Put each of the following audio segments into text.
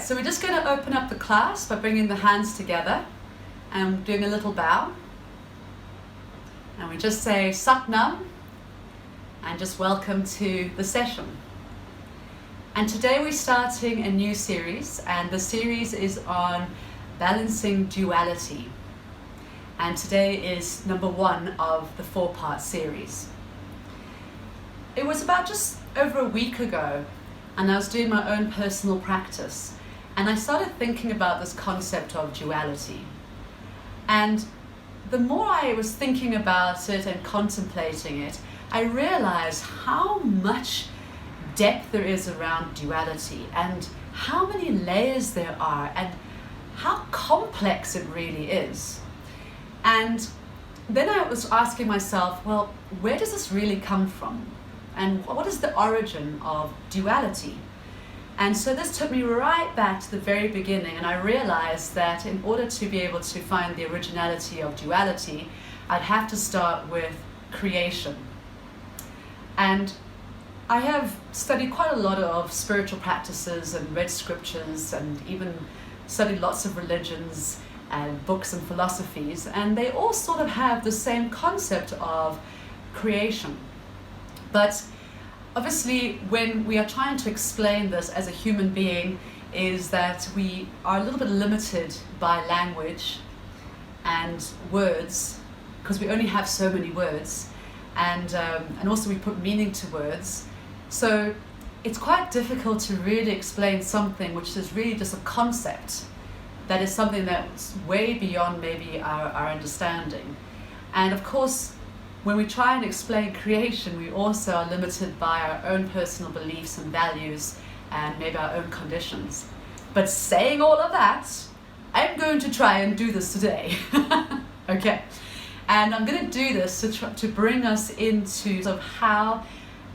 Alright, so we're just going to open up the class by bringing the hands together and doing a little bow. And we just say Sat Nam and just welcome to the session. And today we're starting a new series, and the series is on balancing duality. And today is number 1 of the 4-part series. It was about just over a week ago, and I was doing my own personal practice, and I started thinking about this concept of duality. And the more I was thinking about it and contemplating it, I realized how much depth there is around duality and how many layers there are and how complex it really is. And then I was asking myself, well, where does this really come from? And what is the origin of duality? And so this took me right back to the very beginning, and I realized that in order to be able to find the originality of duality, I'd have to start with creation. And I have studied quite a lot of spiritual practices and read scriptures and even studied lots of religions and books and philosophies, and they all sort of have the same concept of creation. But obviously, when we are trying to explain this as a human being, is that we are a little bit limited by language and words, because we only have so many words, and also we put meaning to words. So it's quite difficult to really explain something which is really just a concept that is something that's way beyond maybe our understanding. And of course, when we try and explain creation, we also are limited by our own personal beliefs and values and maybe our own conditions. But saying all of that, I'm going to try and do this today. Okay. And I'm going to do this to bring us into sort of how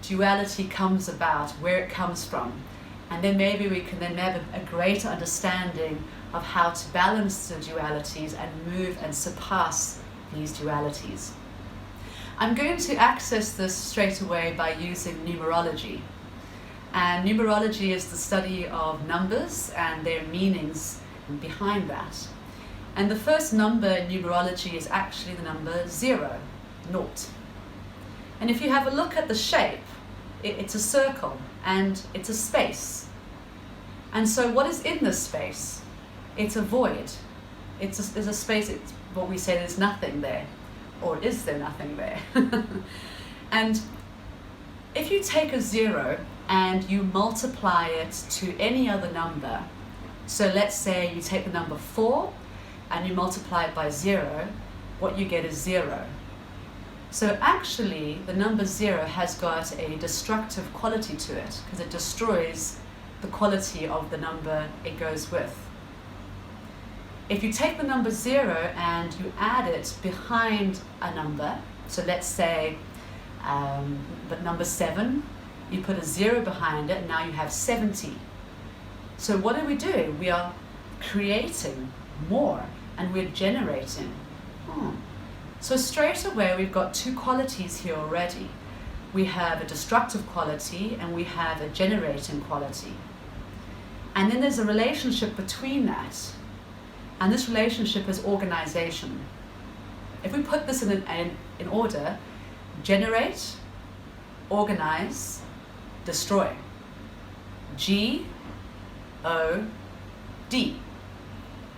duality comes about, where it comes from. And then maybe we can then have a greater understanding of how to balance the dualities and move and surpass these dualities. I'm going to access this straight away by using numerology. And numerology is the study of numbers and their meanings behind that. And the first number in numerology is actually the number 0, naught. And if you have a look at the shape, it's a circle and it's a space. And so what is in this space? It's a void. There's a space, it's what we say, there's nothing there. Or is there nothing there? And if you take a 0 and you multiply it to any other number, so let's say you take the number 4 and you multiply it by 0, what you get is 0. So actually the number 0 has got a destructive quality to it because it destroys the quality of the number it goes with. If you take the number 0 and you add it behind a number, so let's say the number 7, you put a 0 behind it, and now you have 70. So what are we doing? We are creating more and we're generating. So straight away we've got 2 qualities here already. We have a destructive quality and we have a generating quality. And then there's a relationship between that. And this relationship is organization. If we put this in order, generate, organize, destroy. G-O-D,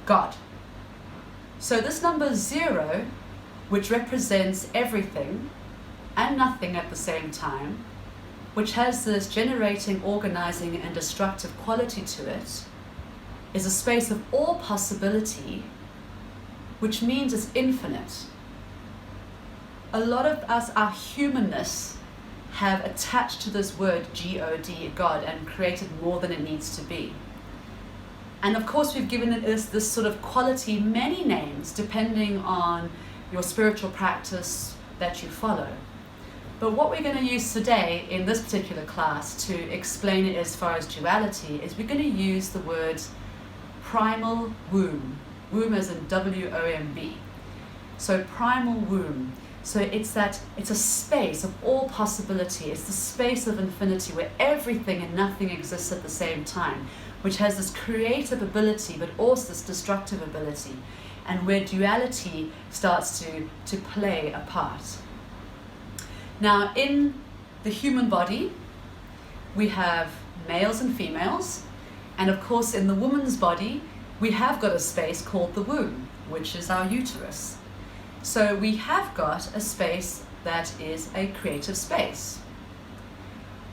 God. So this number 0, which represents everything and nothing at the same time, which has this generating, organizing, and destructive quality to it, is a space of all possibility, which means it's infinite. A lot of us, our humanness, have attached to this word G-O-D, God, and created more than it needs to be. And of course we've given it this sort of quality many names depending on your spiritual practice that you follow. But what we're going to use today in this particular class to explain it as far as duality is we're going to use the word primal womb. Womb as in W-O-M-B. So primal womb. So it's a space of all possibility. It's the space of infinity where everything and nothing exists at the same time, which has this creative ability but also this destructive ability, and where duality starts to play a part. Now, in the human body, we have males and females, and of course in the woman's body, we have got a space called the womb, which is our uterus. So we have got a space that is a creative space.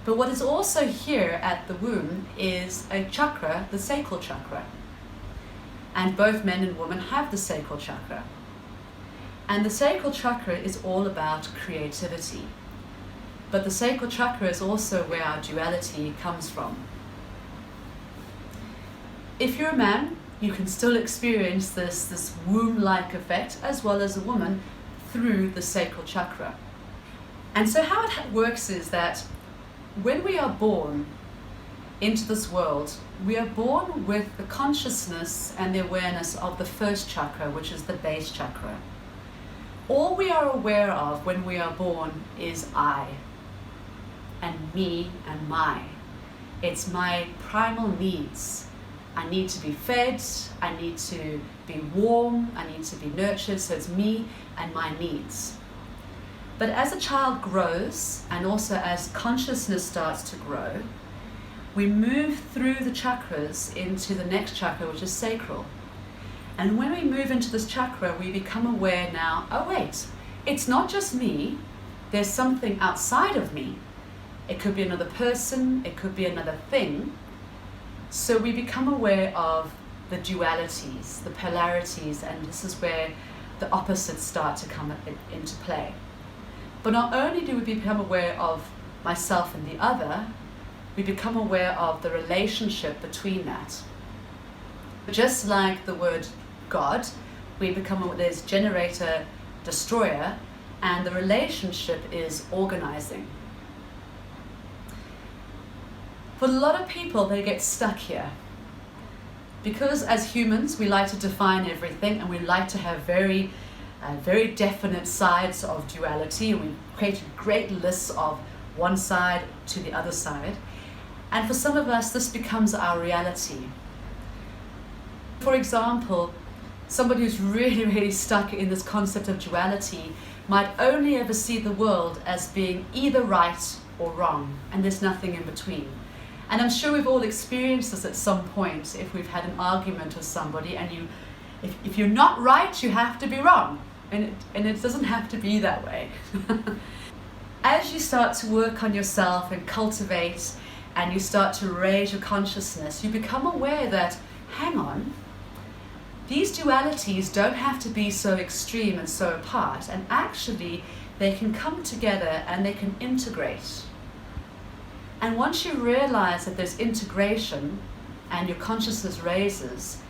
But what is also here at the womb is a chakra, the sacral chakra. And both men and women have the sacral chakra. And the sacral chakra is all about creativity. But the sacral chakra is also where our duality comes from. If you're a man, you can still experience this womb-like effect, as well as a woman, through the sacral chakra. And so how it works is that when we are born into this world, we are born with the consciousness and the awareness of the first chakra, which is the base chakra. All we are aware of when we are born is I, and me and my. It's my primal needs. I need to be fed, I need to be warm, I need to be nurtured, so it's me and my needs. But as a child grows, and also as consciousness starts to grow, we move through the chakras into the next chakra, which is sacral. And when we move into this chakra, we become aware now, oh wait, it's not just me, there's something outside of me. It could be another person, it could be another thing. So we become aware of the dualities, the polarities, and this is where the opposites start to come into play. But not only do we become aware of myself and the other, we become aware of the relationship between that. Just like the word God, we become aware there's generator, destroyer, and the relationship is organizing. For a lot of people, they get stuck here. Because as humans, we like to define everything, and we like to have very definite sides of duality, and we create great lists of one side to the other side. And for some of us, this becomes our reality. For example, somebody who's really, really stuck in this concept of duality might only ever see the world as being either right or wrong, and there's nothing in between. And I'm sure we've all experienced this at some point if we've had an argument with somebody, and if you're not right, you have to be wrong. And it doesn't have to be that way. As you start to work on yourself and cultivate, and you start to raise your consciousness, you become aware that, hang on, these dualities don't have to be so extreme and so apart, and actually they can come together and they can integrate. And once you realize that there's integration and your consciousness raises,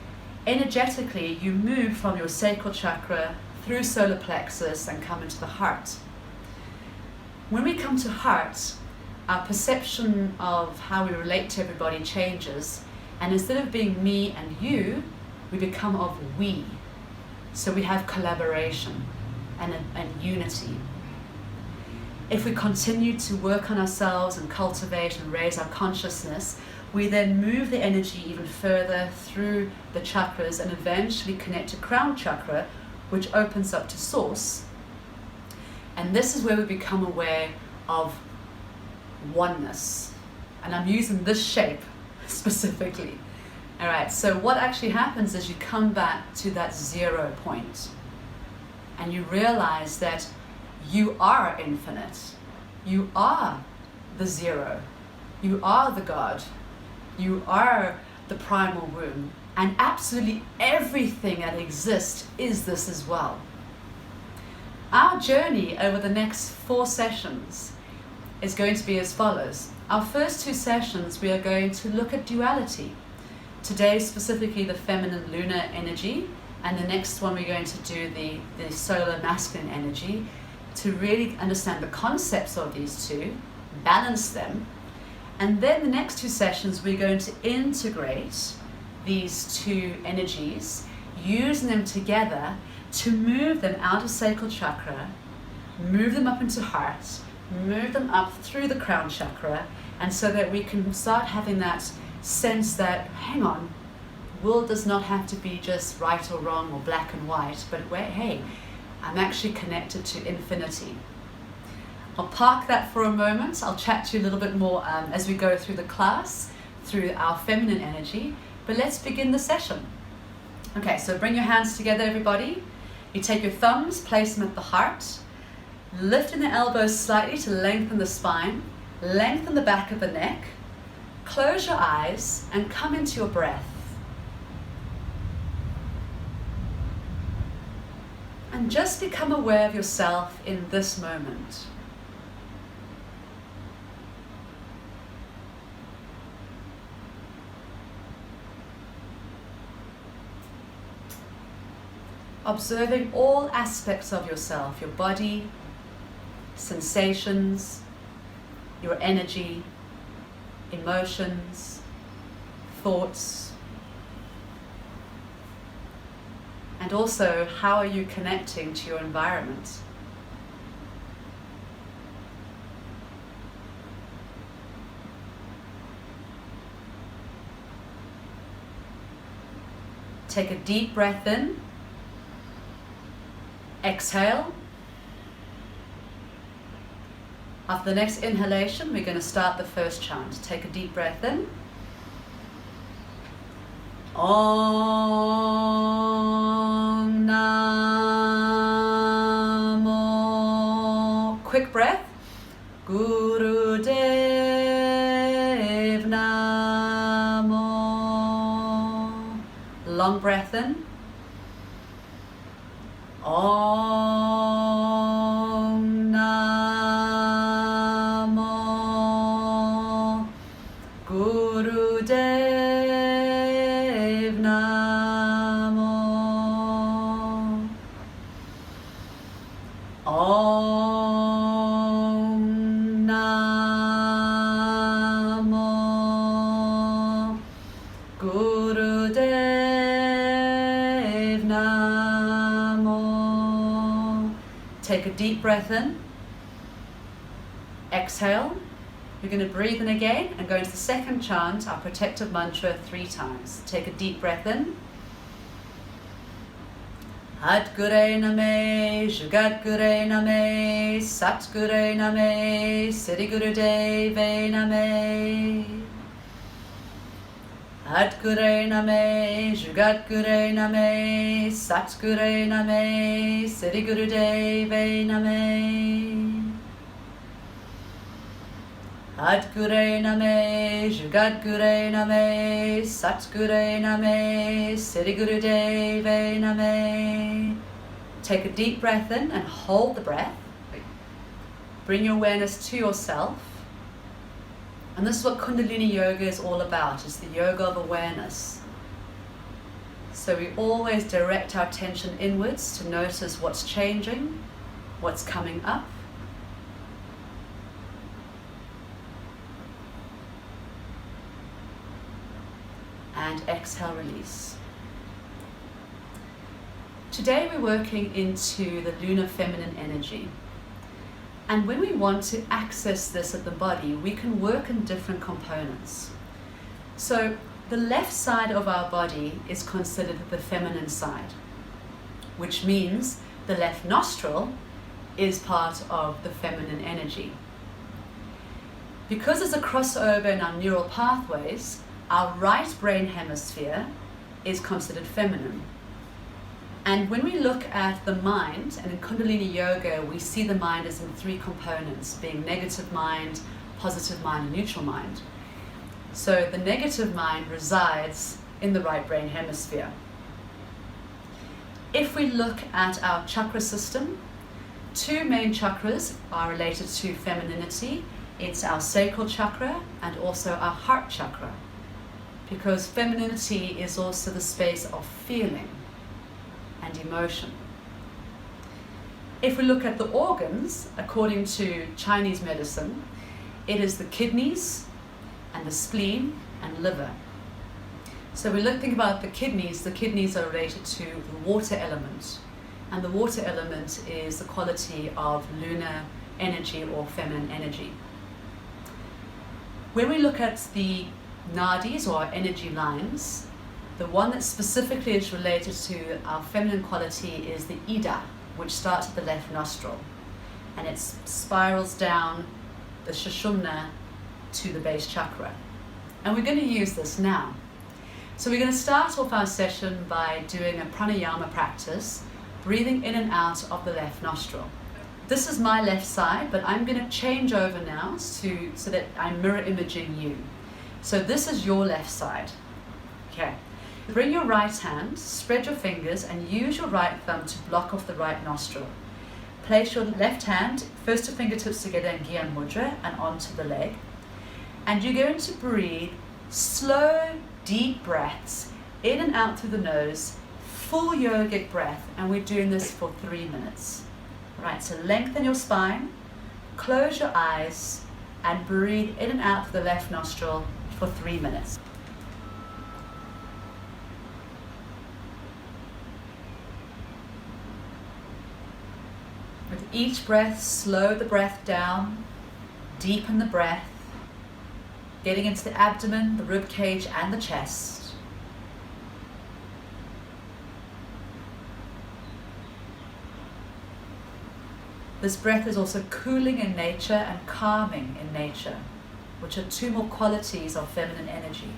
energetically you move from your sacral chakra through solar plexus and come into the heart. When we come to heart, our perception of how we relate to everybody changes, and instead of being me and you, we become of we. So we have collaboration and unity. If we continue to work on ourselves and cultivate and raise our consciousness, we then move the energy even further through the chakras and eventually connect to crown chakra, which opens up to source. And this is where we become aware of oneness. And I'm using this shape specifically. All right, so what actually happens is you come back to that 0 point and you realize that you are infinite. You are the zero. You are the God. You are the primal womb. And absolutely everything that exists is this as well. Our journey over the next 4 sessions is going to be as follows. Our first 2 sessions, we are going to look at duality. Today, specifically the feminine lunar energy, and the next one we're going to do the solar masculine energy, to really understand the concepts of these two, balance them, and then the next 2 sessions we're going to integrate these 2 energies, using them together to move them out of sacral chakra, move them up into heart, move them up through the crown chakra, and so that we can start having that sense that, hang on, the world does not have to be just right or wrong or black and white, but where, hey, I'm actually connected to infinity. I'll park that for a moment. I'll chat to you a little bit more as we go through the class, through our feminine energy, but let's begin the session. Okay, so bring your hands together, everybody. You take your thumbs, place them at the heart, lifting the elbows slightly to lengthen the spine, lengthen the back of the neck, close your eyes and come into your breath. And just become aware of yourself in this moment. Observing all aspects of yourself, your body, sensations, your energy, emotions, thoughts, and also how are you connecting to your environment. Take a deep breath in. Exhale. After the next inhalation, we're going to start the first chant. Take a deep breath in. Om Namo. Quick breath. Guru Dev Namo. Long breath in. Om Namo Guru Dev Namo. Om Namo Guru Dev Namo. Take a deep breath in. Exhale. You're going to breathe in again and go into the second chant, our protective mantra, 3 times. Take a deep breath in. Adgure Name, Jugadgure Name, Satgure Name, Siddhiguru Deve Name. Adgure Name, Jugadgure Name, Satgure Name, Siddhiguru Deve Name. Adgure Name, Jugadgure Name, Satgure Name, Siddhiguru Deve Name. Take a deep breath in and hold the breath. Bring your awareness to yourself. And this is what Kundalini Yoga is all about. It's the yoga of awareness. So we always direct our attention inwards to notice what's changing, what's coming up. And exhale, release. Today we're working into the Lunar Feminine Energy. And when we want to access this at the body, we can work in different components. So the left side of our body is considered the feminine side, which means the left nostril is part of the feminine energy. Because there's a crossover in our neural pathways, our right brain hemisphere is considered feminine. And when we look at the mind, and in Kundalini Yoga, we see the mind as in 3 components, being negative mind, positive mind, and neutral mind. So the negative mind resides in the right brain hemisphere. If we look at our chakra system, 2 main chakras are related to femininity. It's our sacral chakra and also our heart chakra, because femininity is also the space of feeling and emotion. If we look at the organs, according to Chinese medicine, it is the kidneys and the spleen and liver. So we think about the kidneys are related to the water element, And the water element is the quality of lunar energy or feminine energy. When we look at the nadis or energy lines, the one that specifically is related to our feminine quality is the Ida, which starts at the left nostril, and it spirals down the Sushumna to the base chakra. And we're going to use this now. So we're going to start off our session by doing a pranayama practice, breathing in and out of the left nostril. This is my left side, but I'm going to change over now so that I'm mirror imaging you. So this is your left side. Okay. Bring your right hand, spread your fingers, and use your right thumb to block off the right nostril. Place your left hand, first two fingertips together in Gyan Mudra and onto the leg. And you're going to breathe slow, deep breaths in and out through the nose, full yogic breath, and we're doing this for 3 minutes. Right, so lengthen your spine, close your eyes, and breathe in and out through the left nostril for 3 minutes. With each breath, slow the breath down, deepen the breath, getting into the abdomen, the rib cage, and the chest. This breath is also cooling in nature and calming in nature, which are two more qualities of feminine energy.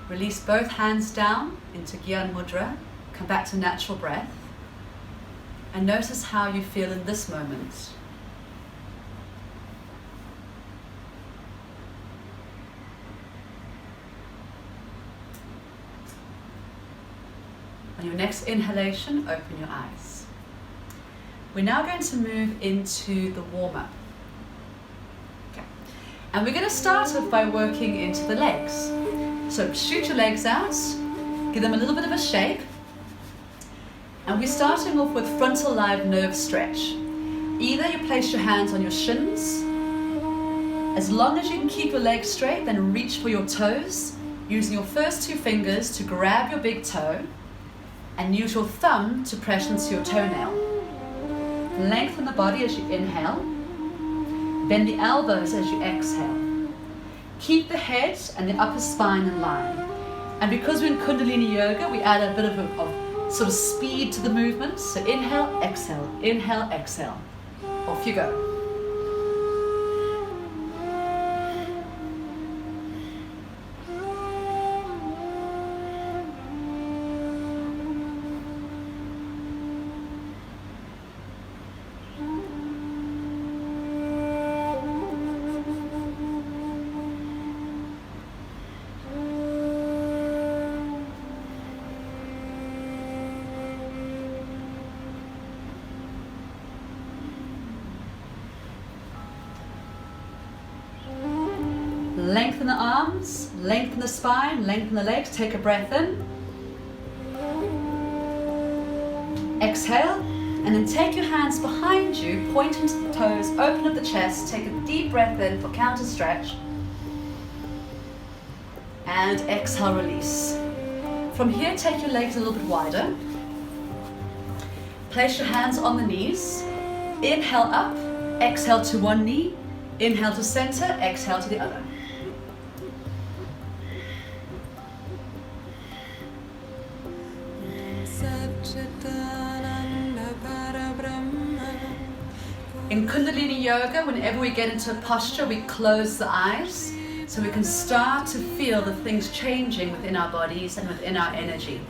Release both hands down into Gyan Mudra. Come back to natural breath. And notice how you feel in this moment. On your next inhalation, open your eyes. We're now going to move into the warm-up. Okay. And we're going to start off by working into the legs. So shoot your legs out, give them a little bit of a shake. And we're starting off with frontal live nerve stretch. Either you place your hands on your shins. As long as you can keep your legs straight, then reach for your toes, using your first 2 fingers to grab your big toe and use your thumb to press into your toenail. Lengthen the body as you inhale. Bend the elbows as you exhale. Keep the head and the upper spine in line. And because we're in Kundalini Yoga, we add a bit of sort of speed to the movement. So inhale, exhale. Off you go. Lengthen the arms, lengthen the spine, lengthen the legs. Take a breath in. Exhale, and then take your hands behind you, pointing to the toes, open up the chest, take a deep breath in for counter stretch. And exhale, release. From here, take your legs a little bit wider. Place your hands on the knees. Inhale up, exhale to one knee. Inhale to center, exhale to the other. In Kundalini Yoga, whenever we get into a posture, we close the eyes so we can start to feel the things changing within our bodies and within our energy.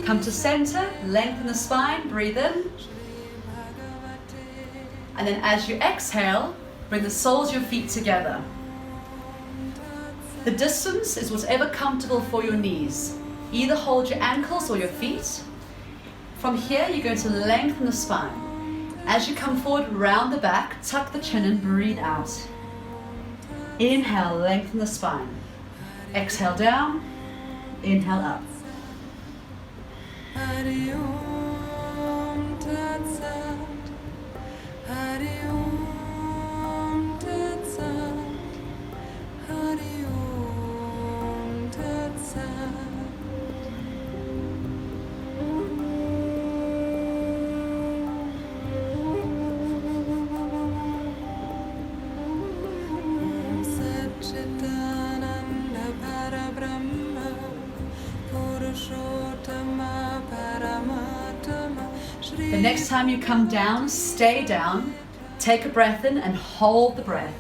Come to center, lengthen the spine, breathe in. And then as you exhale, bring the soles of your feet together. The distance is whatever comfortable for your knees. Either hold your ankles or your feet. From here, you're going to lengthen the spine. As you come forward, round the back, tuck the chin and breathe out. Inhale, lengthen the spine. Exhale down, inhale up. Hari Om Tat Sat, Hari Om Tat Sat, Hari Om Tat Sat. The next time you come down, stay down, take a breath in and hold the breath.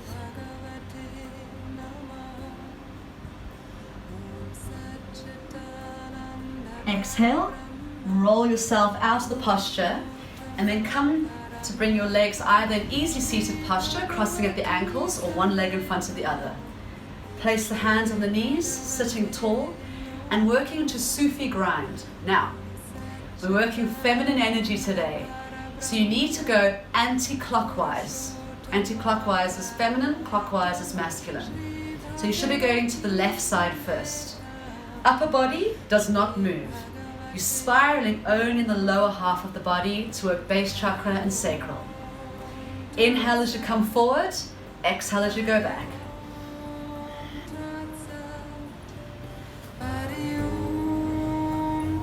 Exhale, roll yourself out of the posture and then come to bring your legs either in easy seated posture, crossing at the ankles or one leg in front of the other. Place the hands on the knees, sitting tall and working into Sufi grind. Now, we're working feminine energy today, so you need to go anti-clockwise. Anti-clockwise is feminine, clockwise is masculine. So you should be going to the left side first. Upper body does not move. You're spiraling only in the lower half of the body to work base chakra and sacral. Inhale as you come forward, exhale as you go back. Hari Om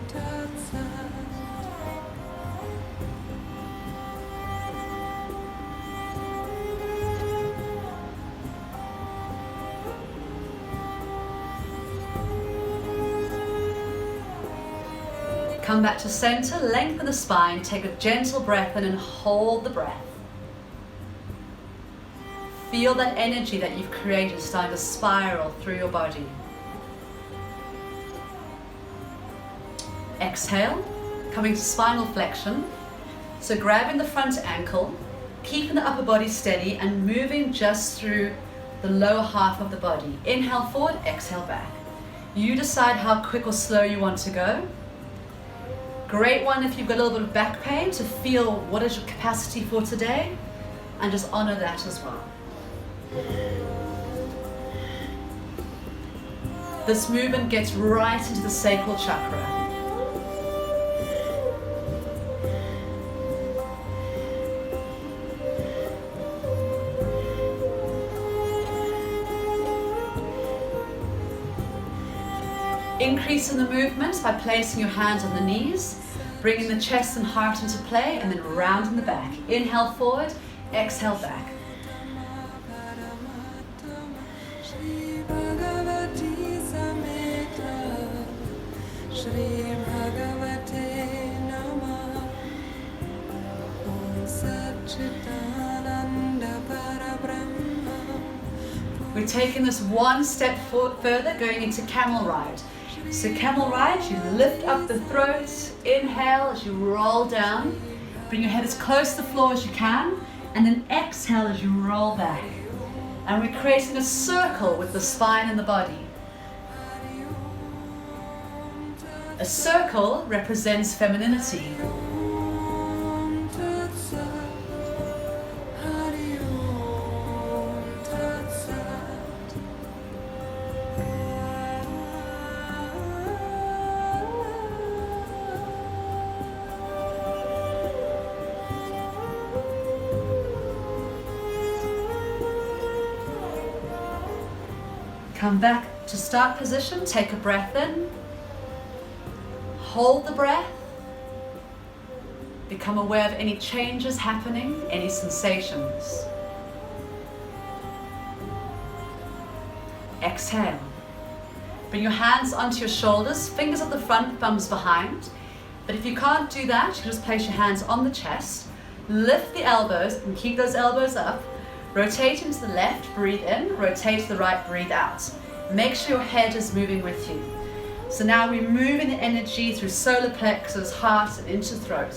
Tat Sat. Come back to center, lengthen the spine, take a gentle breath in and hold the breath. Feel that energy that you've created starting to spiral through your body. Exhale, coming to spinal flexion. So grabbing the front ankle, keeping the upper body steady and moving just through the lower half of the body. Inhale forward, exhale back. You decide how quick or slow you want to go. Great one if you've got a little bit of back pain, to feel what is your capacity for today and just honor that as well. This movement gets right into the sacral chakra. Increasing the movement by placing your hands on the knees, bringing the chest and heart into play, and then rounding the back. Inhale forward, exhale back. We're taking this one step further, going into camel ride. So camel ride, you lift up the throat, inhale as you roll down, bring your head as close to the floor as you can, and then exhale as you roll back. And we're creating a circle with the spine and the body. A circle represents femininity. Come back to start position, take a breath in, hold the breath, become aware of any changes happening, any sensations. Exhale. Bring your hands onto your shoulders, fingers at the front, thumbs behind. But if you can't do that, you can just place your hands on the chest, lift the elbows and keep those elbows up. Rotate into the left, breathe in, rotate to the right, breathe out. Make sure your head is moving with you. So now we're moving the energy through solar plexus, heart, and into throat.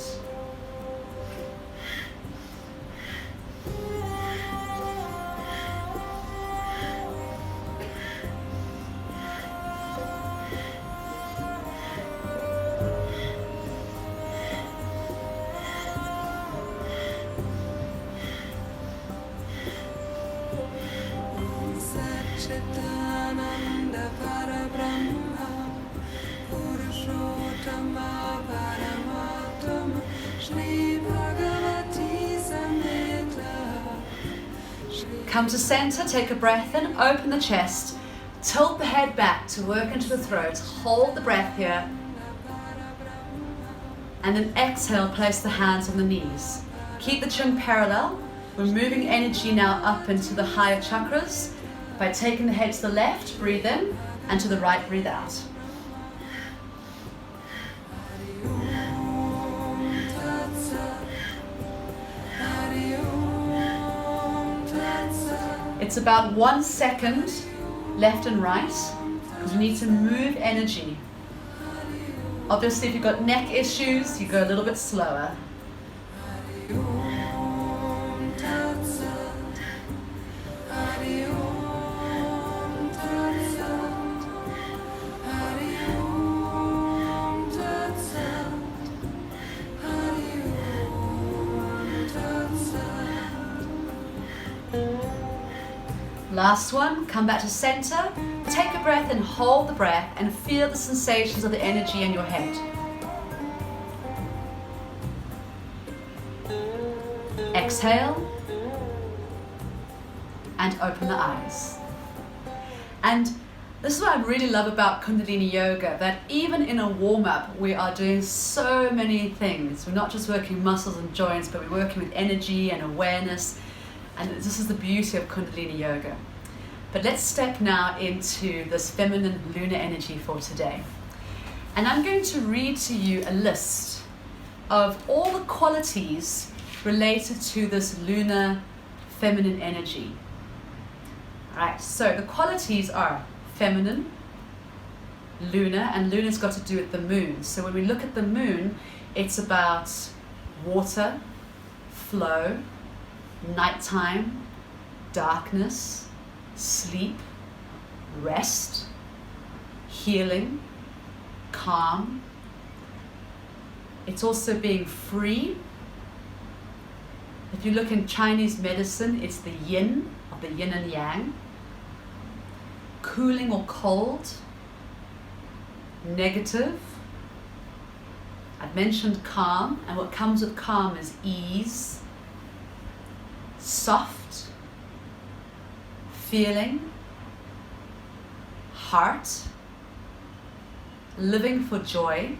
Come to center, take a breath in, open the chest, tilt the head back to work into the throat, hold the breath here, and then exhale, place the hands on the knees. Keep the chin parallel. We're moving energy now up into the higher chakras by taking the head to the left, breathe in, and to the right, breathe out. It's about 1 second left and right, because we need to move energy. Obviously, if you've got neck issues, you go a little bit slower. Last one, come back to center, take a breath and hold the breath and feel the sensations of the energy in your head. Exhale and open the eyes. And this is what I really love about Kundalini Yoga, that even in a warm-up we are doing so many things. We're not just working muscles and joints, but we're working with energy and awareness. And this is the beauty of Kundalini Yoga. But let's step now into this feminine lunar energy for today. And I'm going to read to you a list of all the qualities related to this lunar feminine energy. Alright, so the qualities are feminine, lunar, and lunar's got to do with the moon. So when we look at the moon, it's about water, flow, nighttime, darkness, sleep, rest, healing, calm. It's also being free. If you look in Chinese medicine, it's the yin, of the yin and yang. Cooling or cold, negative. I've mentioned calm, and what comes with calm is ease, soft, feeling, heart, living for joy,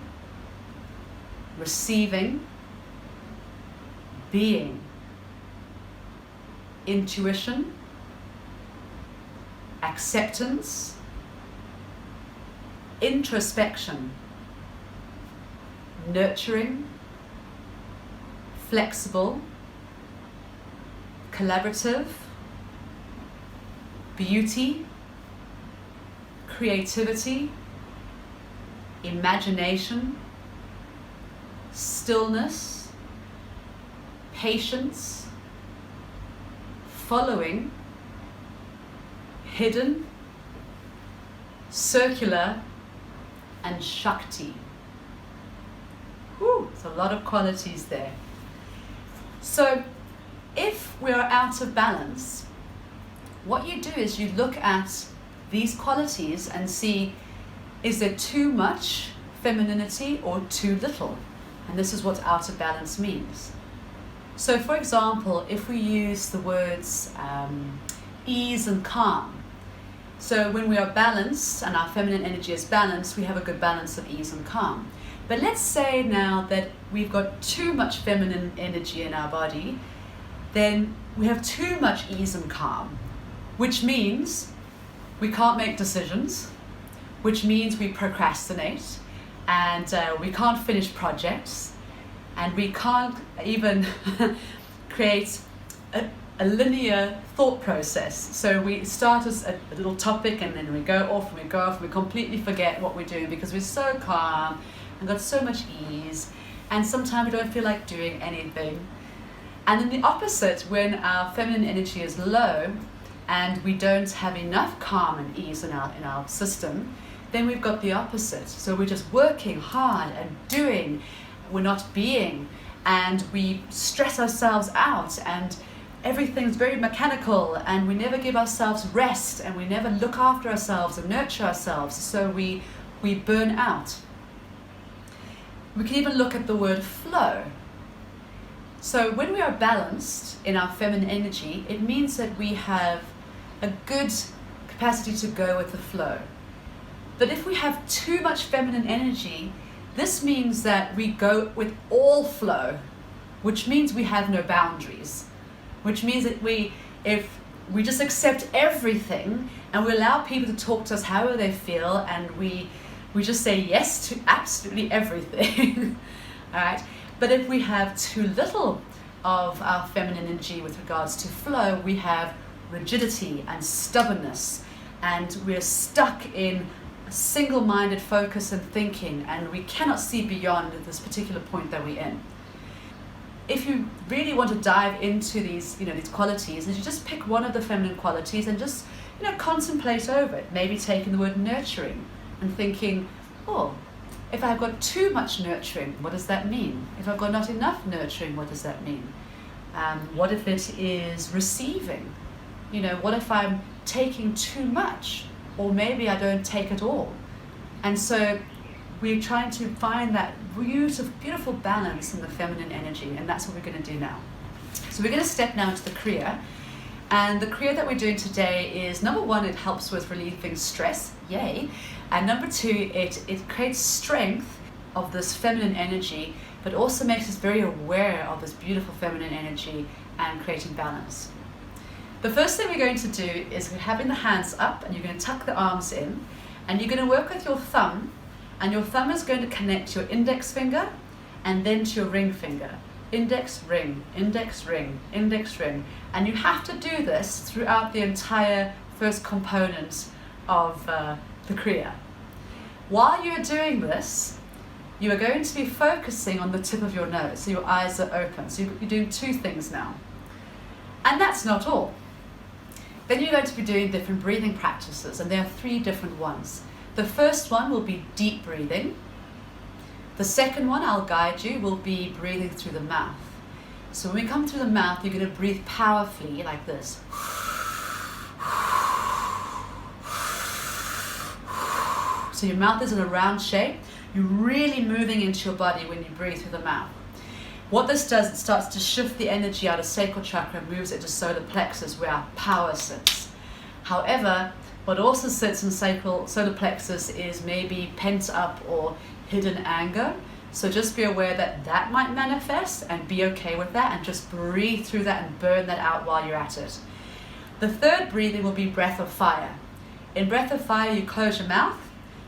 receiving, being, intuition, acceptance, introspection, nurturing, flexible, collaborative, beauty, creativity, imagination, stillness, patience, following, hidden, circular, and Shakti. Whew, there's a lot of qualities there. So if we are out of balance, what you do is you look at these qualities and see, is there too much femininity or too little? And this is what out of balance means. So for example, if we use the words ease and calm. So when we are balanced and our feminine energy is balanced, we have a good balance of ease and calm. But let's say now that we've got too much feminine energy in our body, then we have too much ease and calm, which means we can't make decisions, which means we procrastinate, and we can't finish projects, and we can't even create a linear thought process. So we start as a little topic, and then we go off and we go off, and we completely forget what we're doing because we're so calm and got so much ease, and sometimes we don't feel like doing anything. And then the opposite, when our feminine energy is low and we don't have enough calm and ease in our system, then we've got the opposite. So we're just working hard and doing, we're not being, and we stress ourselves out, and everything's very mechanical, and we never give ourselves rest, and we never look after ourselves and nurture ourselves, so we burn out. We can even look at the word flow. So when we are balanced in our feminine energy, it means that we have a good capacity to go with the flow. But if we have too much feminine energy, this means that we go with all flow, which means we have no boundaries, which means that if we just accept everything and we allow people to talk to us however they feel, and we just say yes to absolutely everything. All right. But if we have too little of our feminine energy with regards to flow, we have rigidity and stubbornness, and we're stuck in a single-minded focus and thinking, and we cannot see beyond this particular point that we're in. If you really want to dive into these qualities, is you just pick one of the feminine qualities and just contemplate over it. Maybe taking the word nurturing and thinking, oh, if I've got too much nurturing, what does that mean? If I've got not enough nurturing, what does that mean? What if it is receiving? What if I'm taking too much? Or maybe I don't take it all. And so we're trying to find that beautiful balance in the feminine energy, and that's what we're going to do now. So we're going to step now into the Kriya. And the Kriya that we're doing today is, number one, it helps with relieving stress, yay. And number two, it creates strength of this feminine energy, but also makes us very aware of this beautiful feminine energy and creating balance. The first thing we're going to do is we're having the hands up, and you're going to tuck the arms in, and you're going to work with your thumb And your thumb is going to connect your index finger and then to your ring finger. Index, ring, index, ring, index, ring. And you have to do this throughout the entire first component of the Kriya. While you're doing this, you are going to be focusing on the tip of your nose, so your eyes are open. So you're doing two things now. And that's not all. Then you're going to be doing different breathing practices, and there are 3 different ones. The first one will be deep breathing. The second one, I'll guide you, will be breathing through the mouth. So when we come through the mouth, you're going to breathe powerfully like this. So your mouth is in a round shape. You're really moving into your body when you breathe through the mouth. What this does, it starts to shift the energy out of sacral chakra and moves it to solar plexus where our power sits. However, what also sits in solar plexus is maybe pent up or hidden anger. So just be aware that that might manifest and be okay with that and just breathe through that and burn that out while you're at it. The third breathing will be breath of fire. In breath of fire, you close your mouth,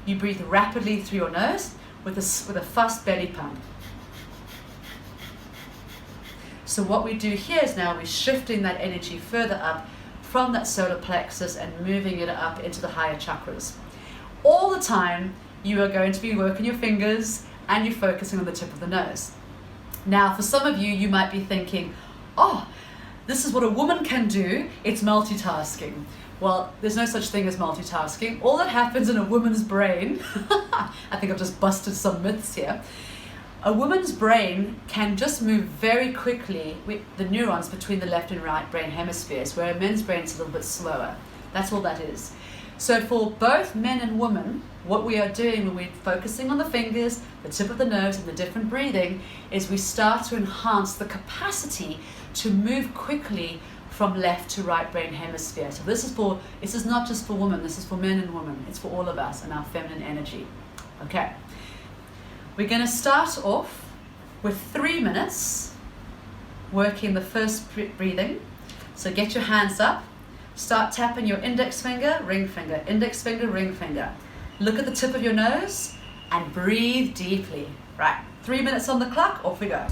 you breathe rapidly through your nose with a fast belly pump. So what we do here is now we're shifting that energy further up from that solar plexus and moving it up into the higher chakras. All the time, you are going to be working your fingers and you're focusing on the tip of the nose. Now, for some of you, you might be thinking, oh, this is what a woman can do, it's multitasking. Well, there's no such thing as multitasking. All that happens in a woman's brain, I think I've just busted some myths here. A woman's brain can just move very quickly with the neurons between the left and right brain hemispheres, where a men's brain is a little bit slower. That's all that is. So for both men and women, what we are doing when we're focusing on the fingers, the tip of the nose, and the different breathing, is we start to enhance the capacity to move quickly from left to right brain hemisphere. So this is not just for women, this is for men and women. It's for all of us and our feminine energy. Okay. We're going to start off with 3 minutes working the first breathing. So get your hands up. Start tapping your index finger, ring finger, index finger, ring finger. Look at the tip of your nose and breathe deeply. Right, 3 minutes on the clock, off we go.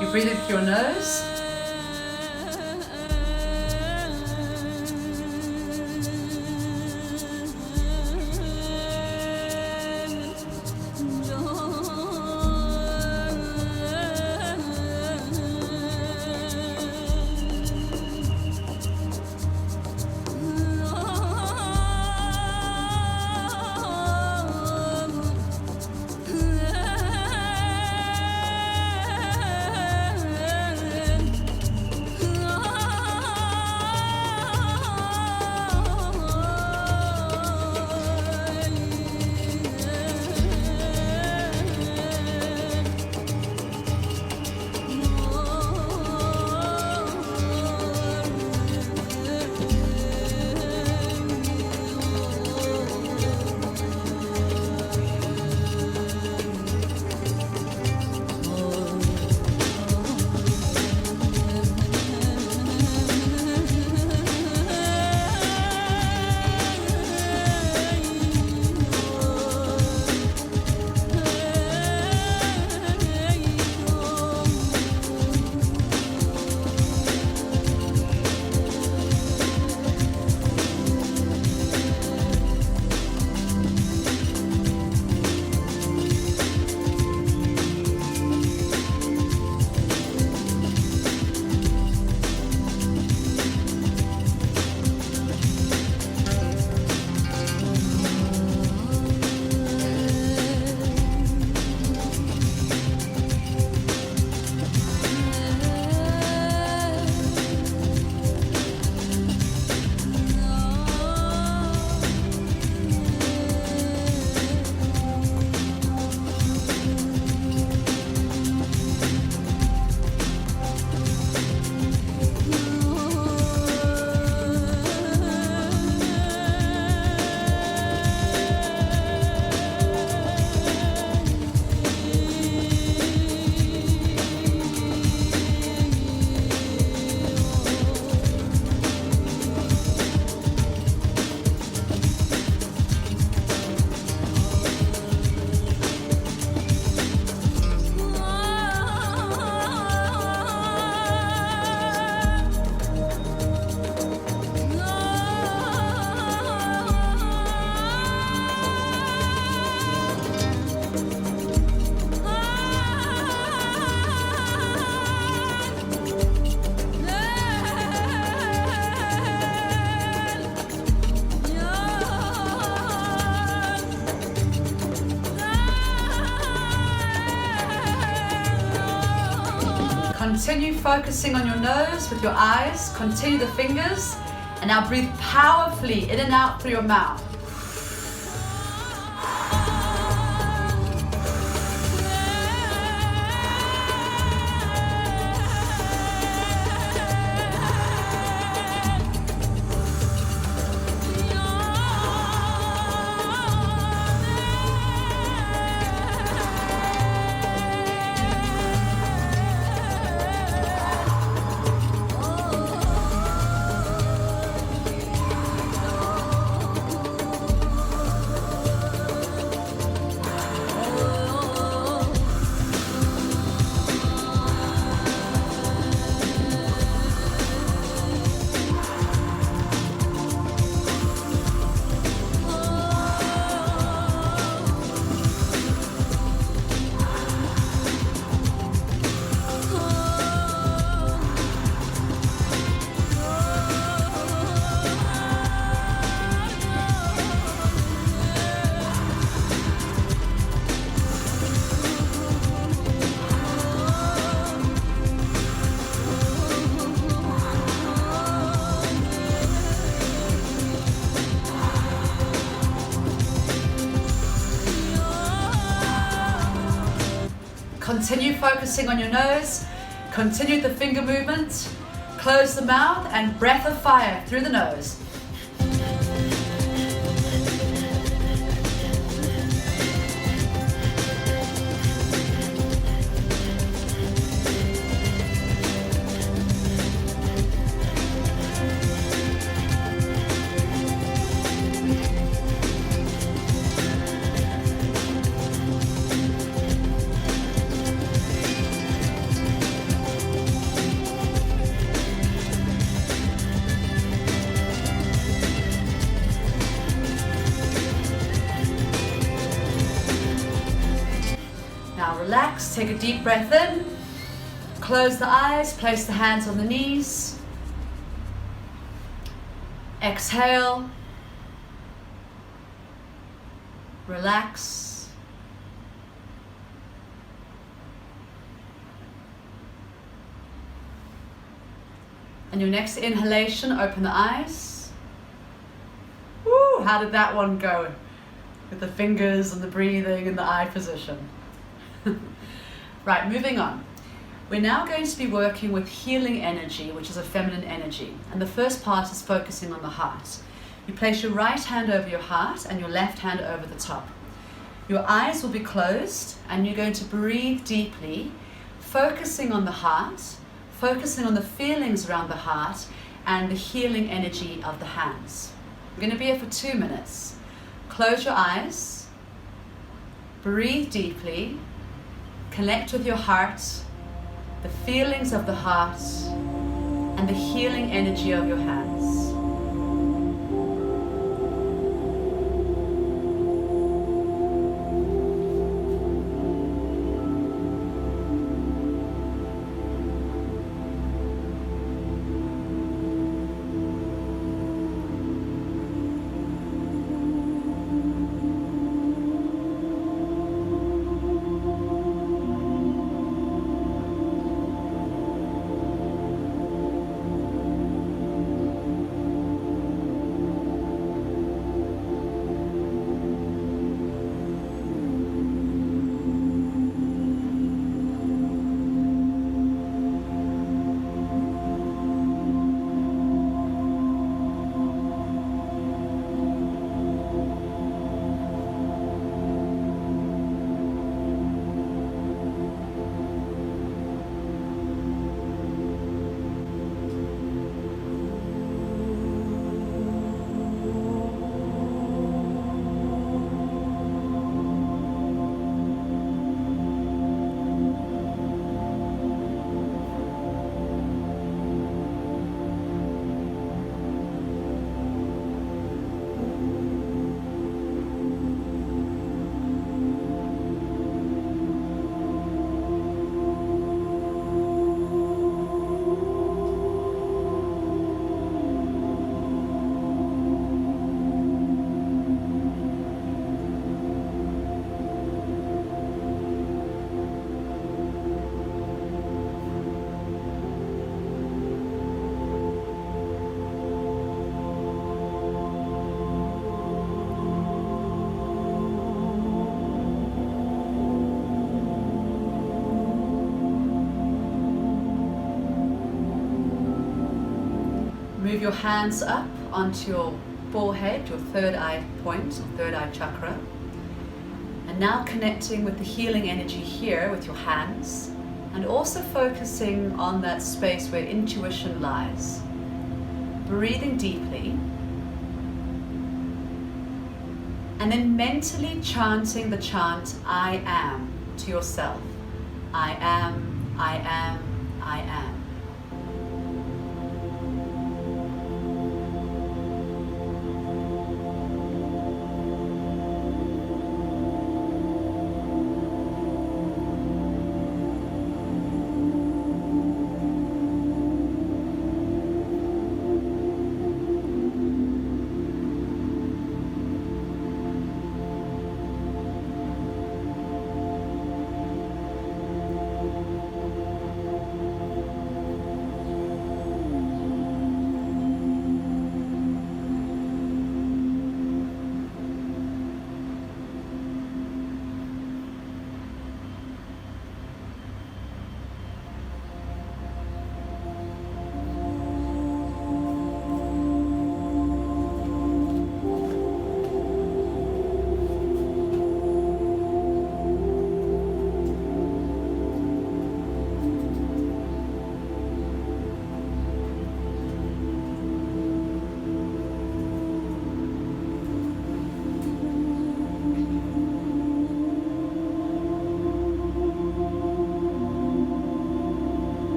You're breathing through your nose. Continue focusing on your nose with your eyes. Continue the fingers. And now breathe powerfully in and out through your mouth. Continue focusing on your nose, continue the finger movement, close the mouth and breath of fire through the nose. Relax, take a deep breath in, close the eyes, place the hands on the knees, exhale, relax, and your next inhalation, open the eyes. Woo, how did that one go with the fingers and the breathing and the eye position? Right, moving on. We're now going to be working with healing energy, which is a feminine energy. And the first part is focusing on the heart. You place your right hand over your heart and your left hand over the top. Your eyes will be closed and you're going to breathe deeply, focusing on the heart, focusing on the feelings around the heart and the healing energy of the hands. We're going to be here for 2 minutes. Close your eyes, breathe deeply, connect with your heart, the feelings of the heart, and the healing energy of your hands. Move your hands up onto your forehead, your third eye point, or third eye chakra. And now connecting with the healing energy here with your hands, and also focusing on that space where intuition lies. Breathing deeply. And then mentally chanting the chant, I am, to yourself. I am, I am, I am.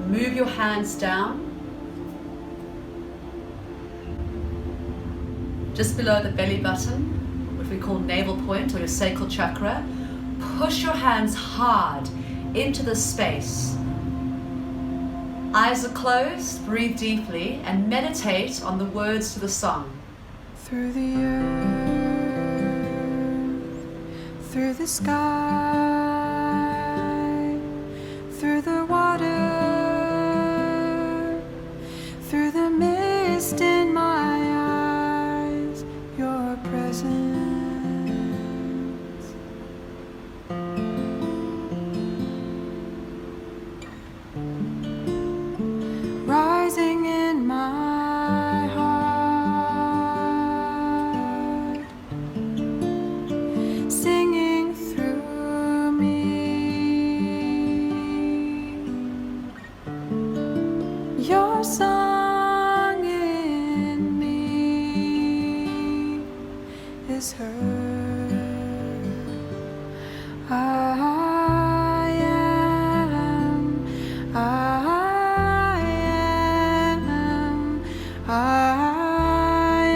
Move your hands down, just below the belly button, which we call navel point or your sacral chakra. Push your hands hard into the space. Eyes are closed, breathe deeply, and meditate on the words to the song. Through the earth, through the sky, through the water, through the mist in my eyes, your presence. Rising in my heart, singing through me, your song in me is heard. I am, I am, I am, I am,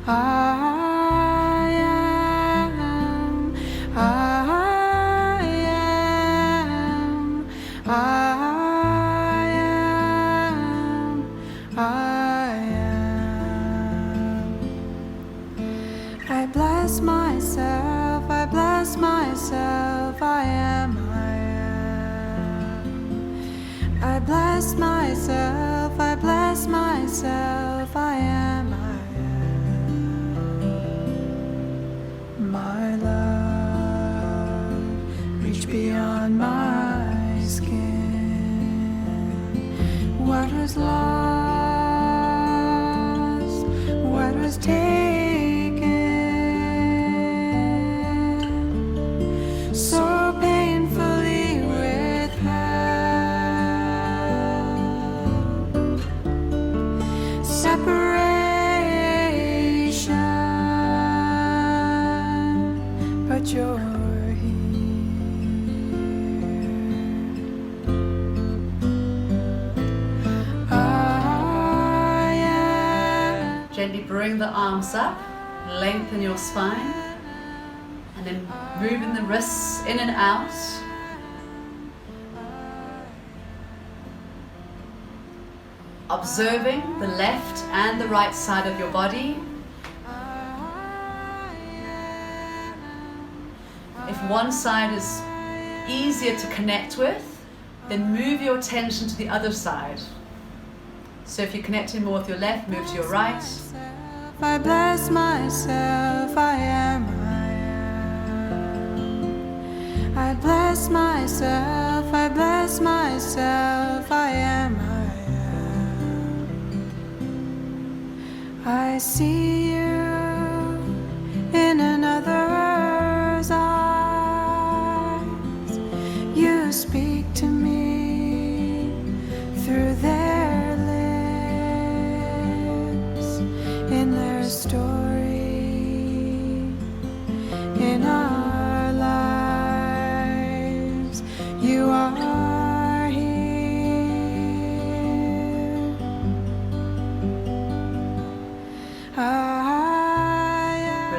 I am, I am, I am, I am. I bless myself, I bless myself, I am, I am. I bless myself, I bless myself, I am, I am. My love, reach beyond my skin. What was lost, what was taken, so painfully withheld. Separation, but you're here. I am. Gently bring the arms up, lengthen your spine, and then moving the wrists in and out. Observing the left and the right side of your body. If one side is easier to connect with, then move your attention to the other side. So if you're connecting more with your left, move to your right. I bless myself, I am, I am. I bless myself, I bless myself, I am, I see you in another's eyes. You speak to me through their lips, in their story, in our lives. You are here.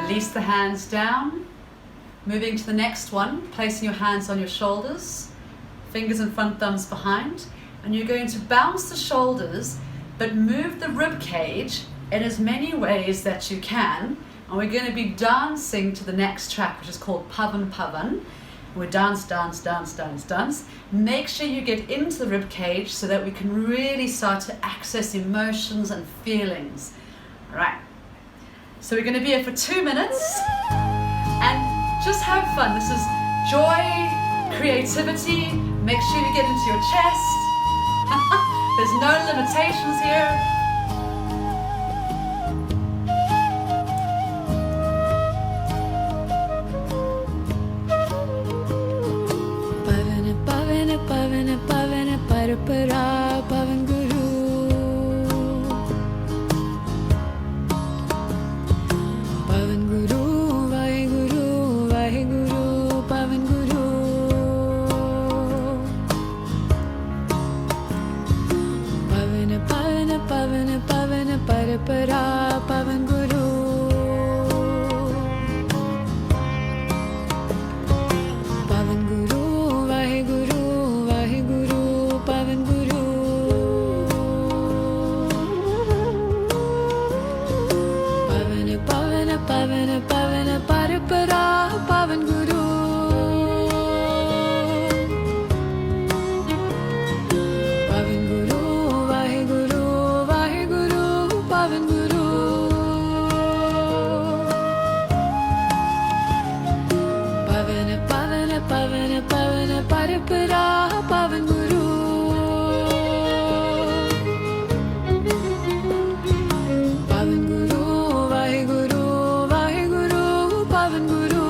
Release the hands down. Moving to the next one, placing your hands on your shoulders, fingers and front thumbs behind, and you're going to bounce the shoulders but move the rib cage in as many ways that you can. And we're going to be dancing to the next track, which is called Pavan Pavan. We dance, dance, dance, dance, dance. Make sure you get into the rib cage so that we can really start to access emotions and feelings. All right. So we're going to be here for 2 minutes and just have fun. This is joy, creativity. Make sure you get into your chest. There's no limitations here. Pavana, pavana, pavana, pavana, parapara, pavan guru. Pavan guru, vaheguru, vaheguru, pavan guru. Pavana, pavana, pavana, pavana, parapara, pavan guru. Pavan guru, vaheguru, vaheguru, pavan guru. Pavana, pavana, pavana, pavana, parapara, pavan guru. Pavan guru, vaheguru, vaheguru, pavan guru. Pavana, pavana, pavana, pavana, parapara, pavan guru. Pavan guru, vaheguru, vaheguru, pavan guru.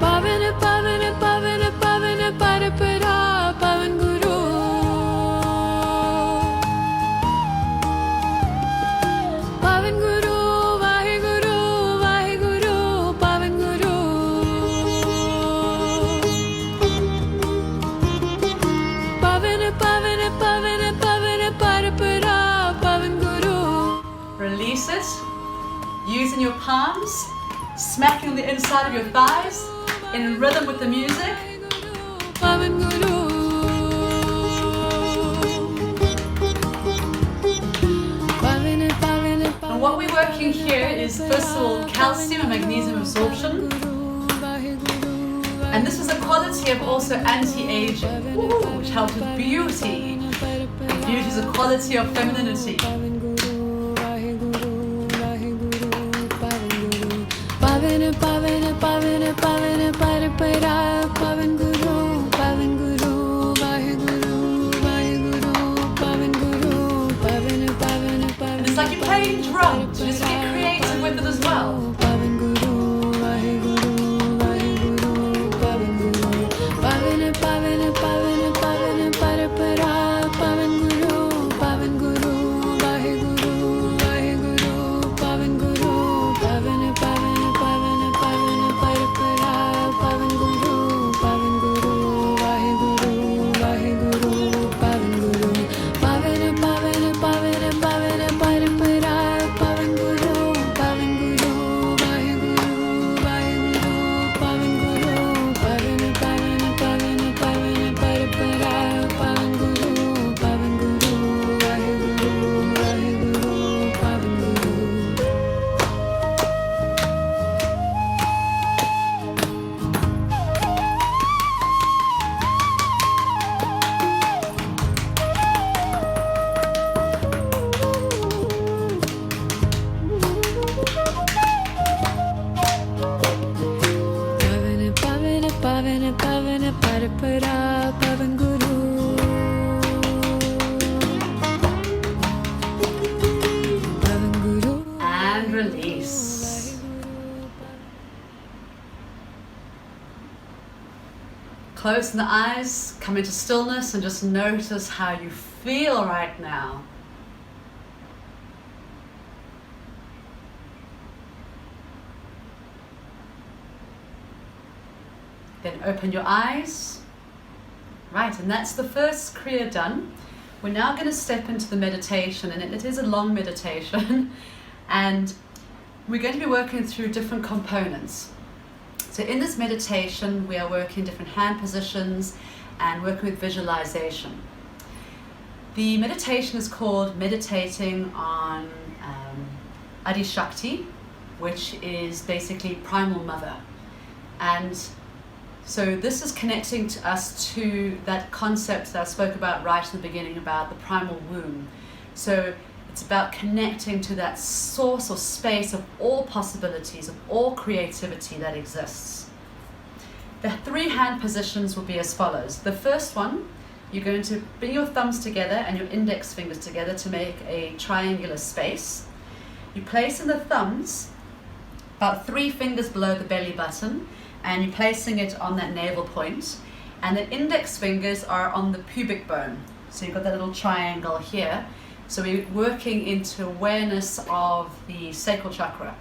Pavana, pavana, pavana, pavana, parapara, pavan guru. Pavan guru, vaheguru, vaheguru, pavan guru. Pavana, pavana, pavana, pavana, parapara, pavan guru. Release it. Using your palms, smacking on the inside of your thighs in rhythm with the music. Pavan guru. Pavana, pavana, And what we're working here is first of all calcium and magnesium absorption. And this is a quality of also anti-aging, which helps with beauty. And beauty is a quality of femininity. Pavana, pavana, pavana, pavana, parapara, pavan guru, pavan guru, vaheguru, vaheguru, pavan guru, pavana, pavana, pavana. And it's like you're playing drums, so just get creative with it as well. Pavan guru, vaheguru, vaheguru, pavan guru. Pavana, pavana, pavana, pavana, parapara, pavan guru, vaheguru, closing the eyes, come into stillness and just notice how you feel right now. Then open your eyes. Right, and that's the first Kriya done. We're now going to step into the meditation, and it is a long meditation, and we're going to be working through different components. So in this meditation, we are working different hand positions and working with visualization. The meditation is called Meditating on Adi Shakti, which is basically Primal Mother. And so this is connecting to us to that concept that I spoke about right in the beginning about the primal womb. So it's about connecting to that source or space of all possibilities, of all creativity that exists. The 3 hand positions will be as follows. The first one, you're going to bring your thumbs together and your index fingers together to make a triangular space. You place in the thumbs about 3 fingers below the belly button, and you're placing it on that navel point, and the index fingers are on the pubic bone. So you've got that little triangle here. So we're working into awareness of the sacral chakra.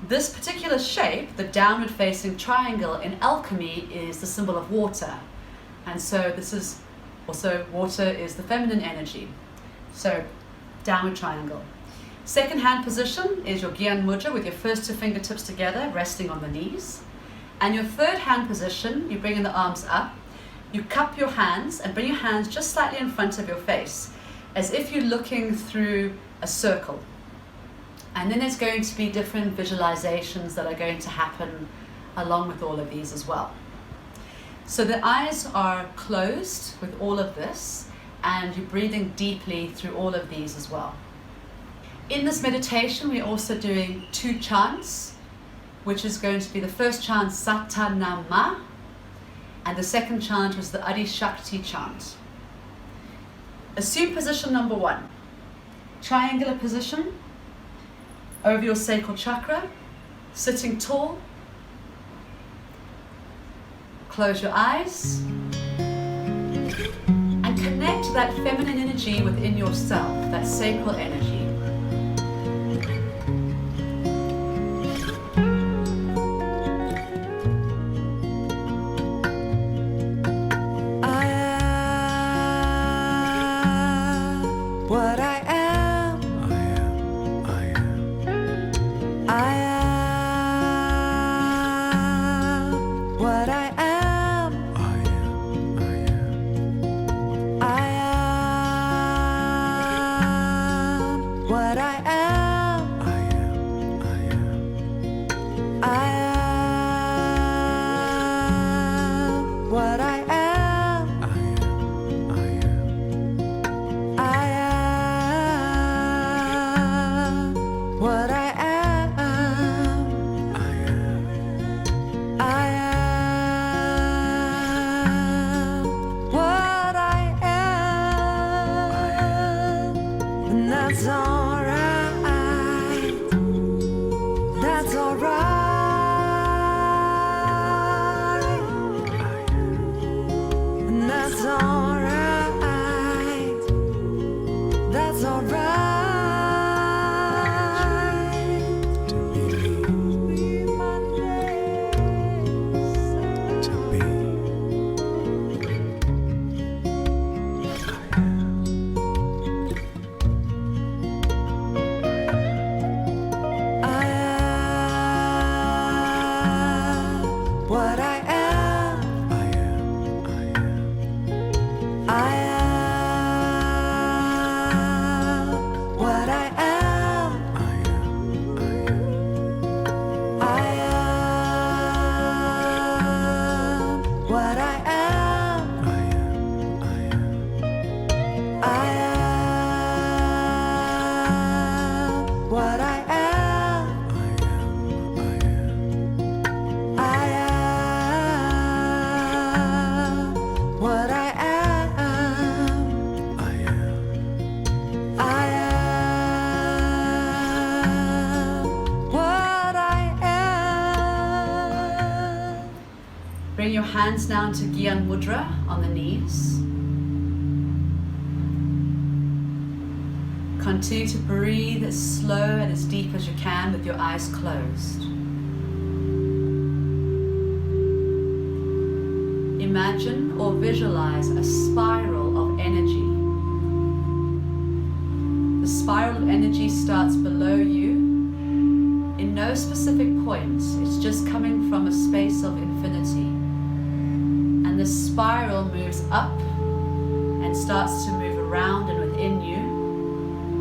This particular shape, the downward facing triangle in alchemy, is the symbol of water. And so this is also, water is the feminine energy. So downward triangle. Second hand position is your Gyan Mudra with your first 2 fingertips together, resting on the knees. And your third hand position, you bring in the arms up, you cup your hands and bring your hands just slightly in front of your face, as if you're looking through a circle. And then there's going to be different visualizations that are going to happen along with all of these as well. So the eyes are closed with all of this, and you're breathing deeply through all of these as well. In this meditation, we're also doing 2 chants, which is going to be the first chant, Satanama, and the second chant was the Adi Shakti chant. Assume position number 1. Triangular position, over your sacral chakra, sitting tall. Close your eyes, and connect to that feminine energy within yourself, that sacral energy. What I am, I am what I am, I am what I am, I am what I am. What I am, I am what I am, and that's alright, that's alright, and that's alright, that's alright. I Bring your hands down to Gyan Mudra on the knees. Continue to breathe as slow and as deep as you can with your eyes closed. Imagine or visualize a spiral of energy. The spiral of energy starts below you in no specific point. It's just coming from a space of infinity. And the spiral moves up and starts to move around and within you,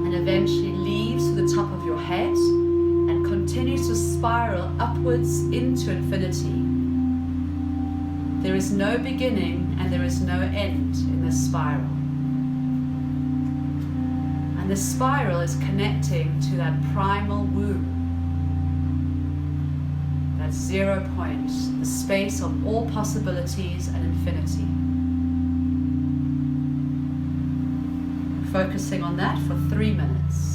and eventually leaves to the top of your head and continues to spiral upwards into infinity. There is no beginning and there is no end in this spiral. And this spiral is connecting to that primal womb, that 0 point, the space of all possibilities and infinity. Focusing on that for 3 minutes.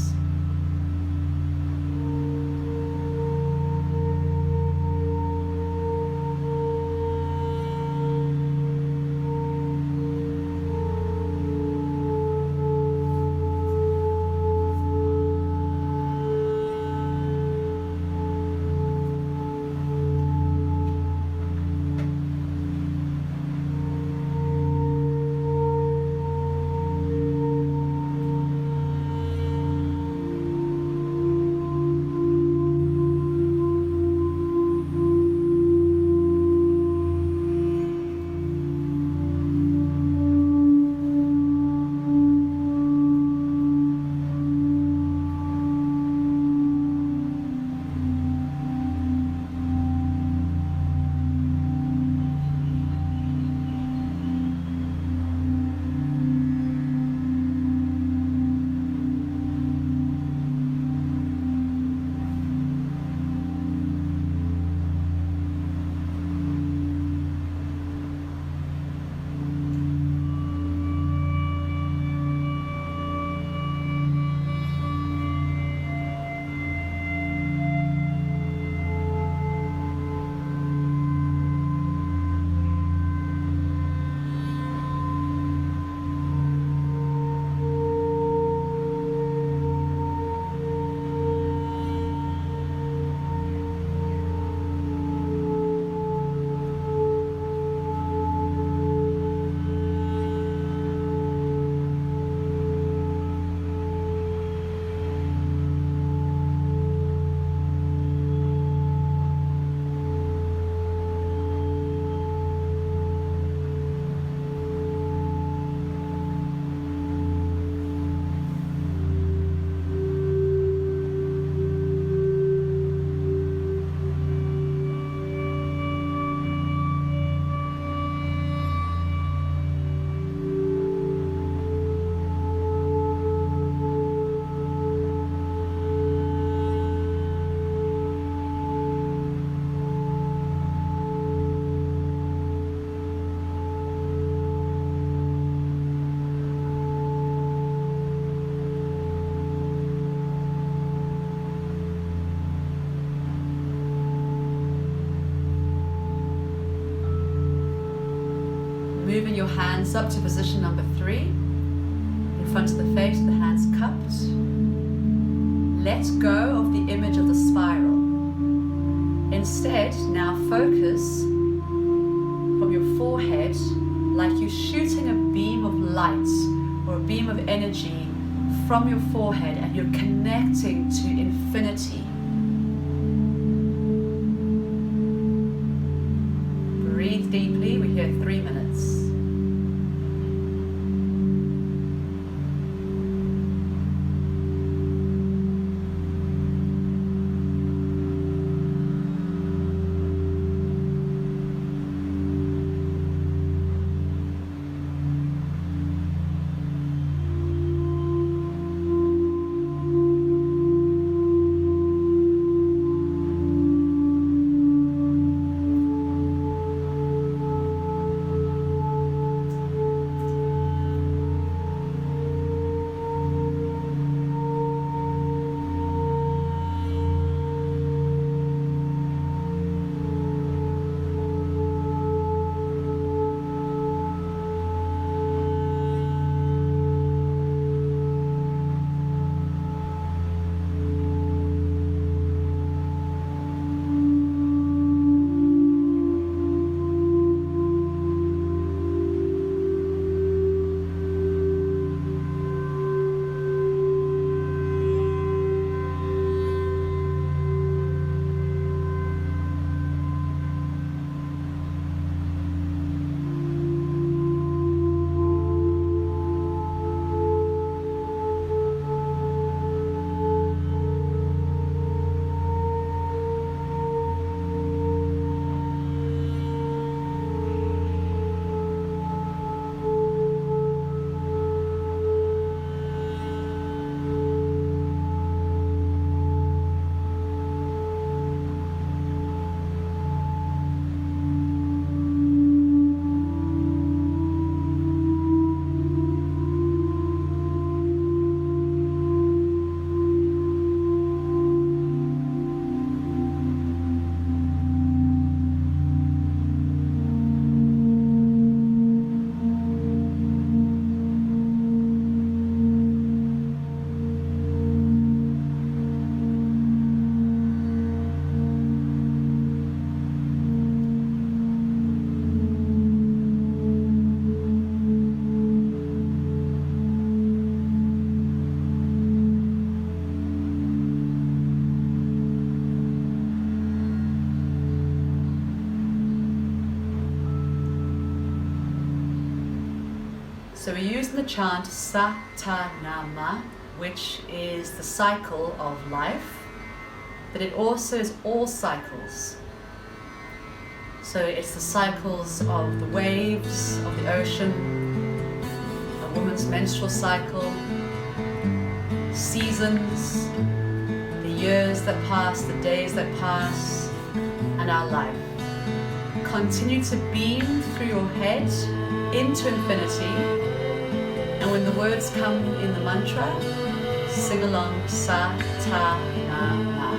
Moving your hands up to position number 3, in front of the face, the hands cupped. Let go of the image of the spiral. Instead, now focus from your forehead like you're shooting a beam of light or a beam of energy from your forehead, and you're connecting to infinity. Breathe deeply. We're here 3 minutes. So we're using the chant Satanama, which is the cycle of life, but it also is all cycles. So it's the cycles of the waves, of the ocean, a woman's menstrual cycle, seasons, the years that pass, the days that pass, and our life. Continue to beam through your head into infinity, and when the words come in the mantra, sing along Sa Ta Na Na.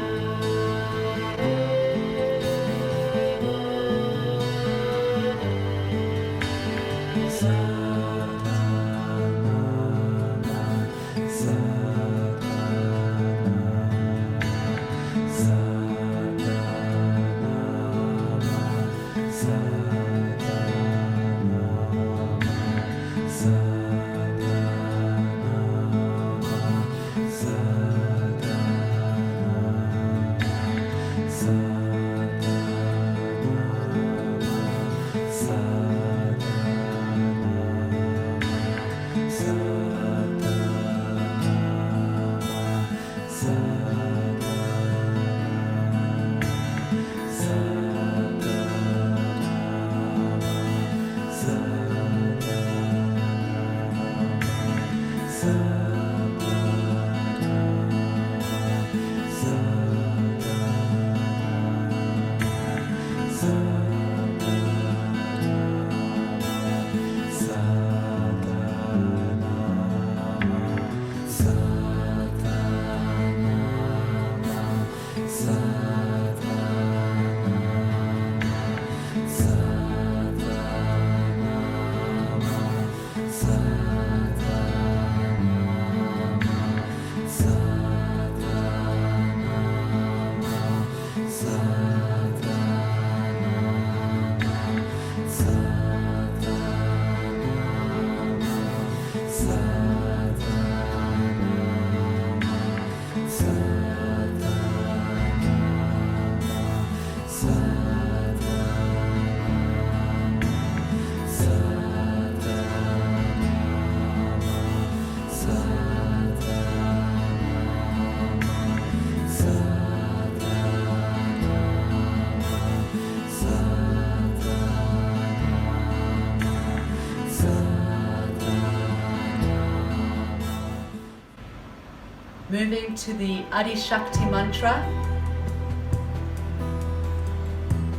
Moving to the Adi Shakti mantra.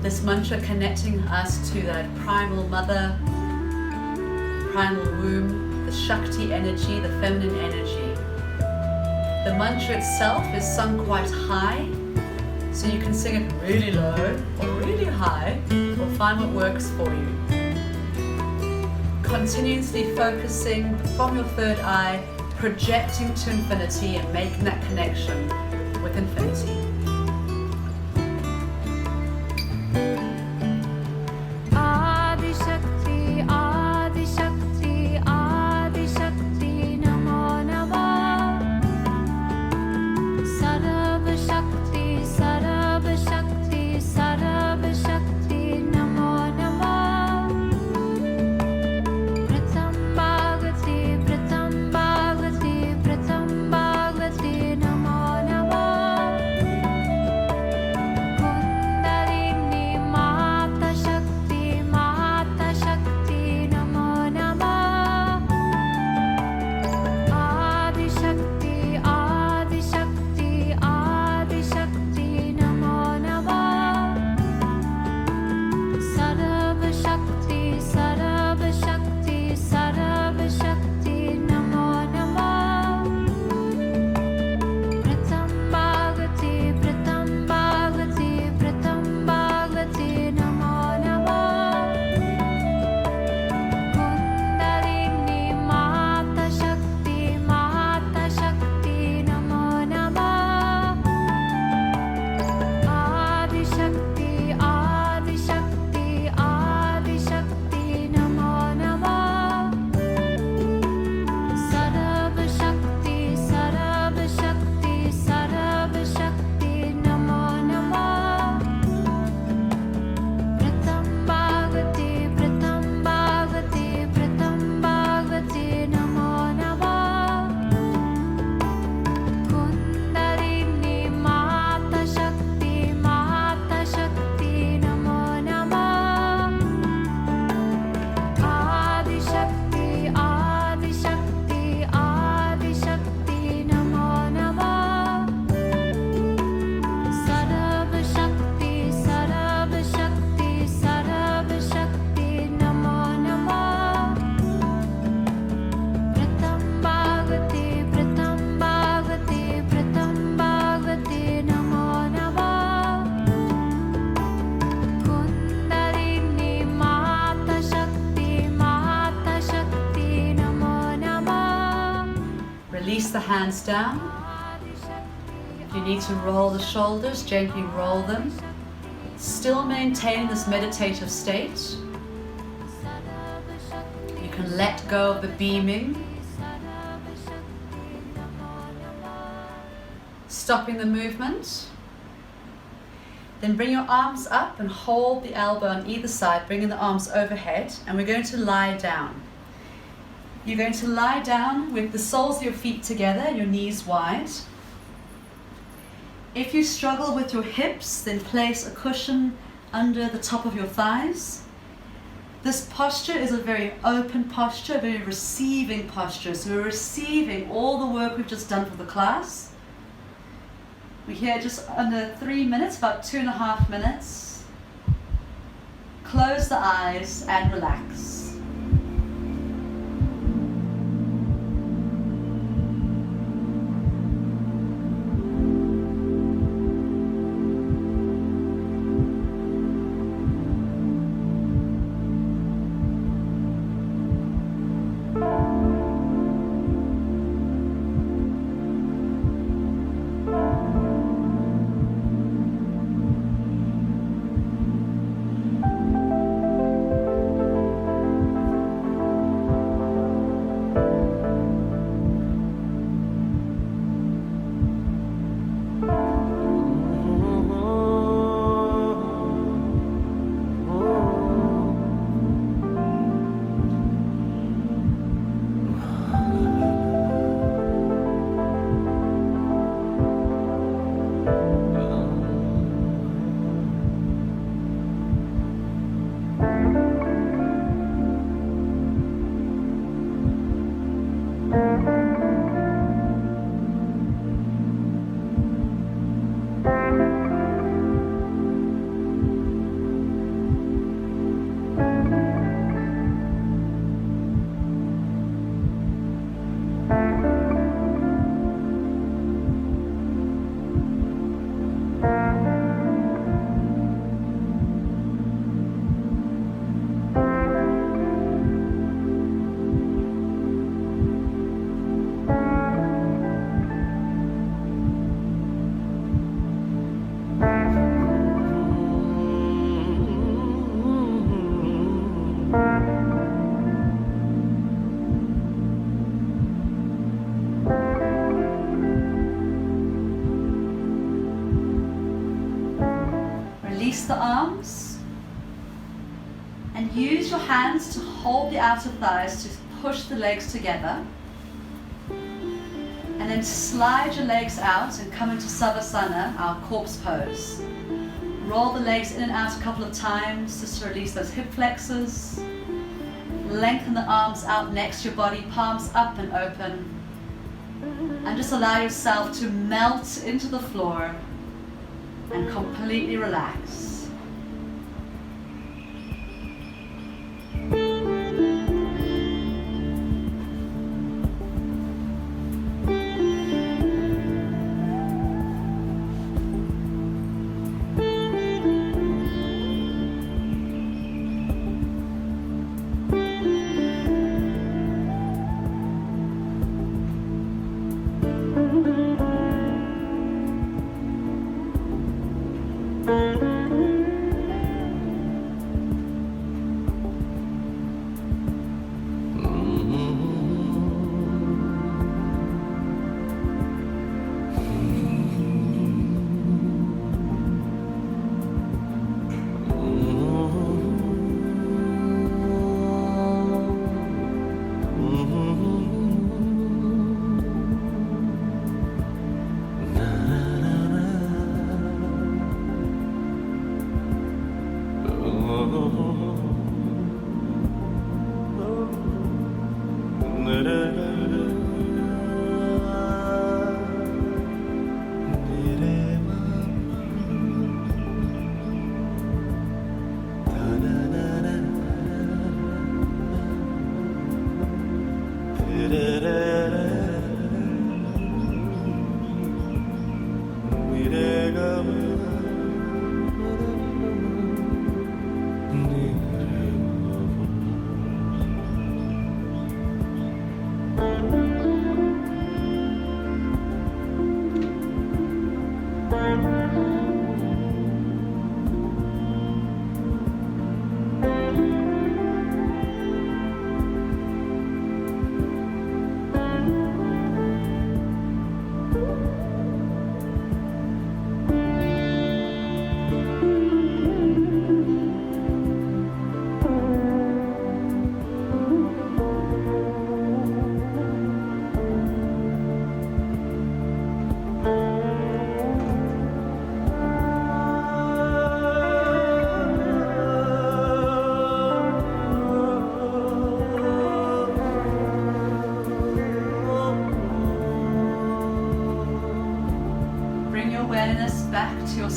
This mantra connecting us to the primal mother, primal womb, the Shakti energy, the feminine energy. The mantra itself is sung quite high, so you can sing it really low or really high, or find what works for you. Continuously focusing from your third eye, projecting to infinity and making that connection with infinity. Adi Shakti, Adi Shakti, Adi Shakti, Namo Namah. Sarva Shakti, Sarva Shakti, Sarva Shakti, Namo Namah. Pratham Bhagavati, Pratham Bhagavati, Pratham Bhagavati, Namo Namah. the hands down. If you need to roll the shoulders, gently roll them. Still maintain this meditative state. You can let go of the beaming. Stopping the movement. Then bring your arms up and hold the elbow on either side, bringing the arms overhead, and we're going to lie down. You're going to lie down with the soles of your feet together, your knees wide. If you struggle with your hips, then place a cushion under the top of your thighs. This posture is a very open posture, a very receiving posture. So we're receiving all the work we've just done for the class. We're here just under 3 minutes, about 2.5 minutes. Close the eyes and relax. Release the arms and use your hands to hold the outer thighs to push the legs together, and then slide your legs out and come into Savasana, our corpse pose. Roll the legs in and out a couple of times just to release those hip flexors. Lengthen the arms out next to your body, palms up and open, and just allow yourself to melt into the floor and completely relax.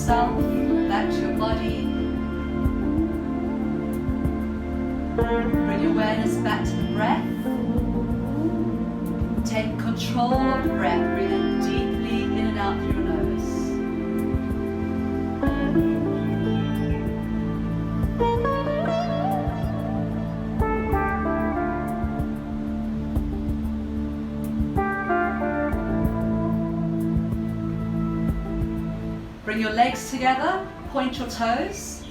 yourself, back to your body. Bring your awareness back to the breath. Take control of the breath. Breathe in deeply in and out through your nose. Bring your legs together, point your toes.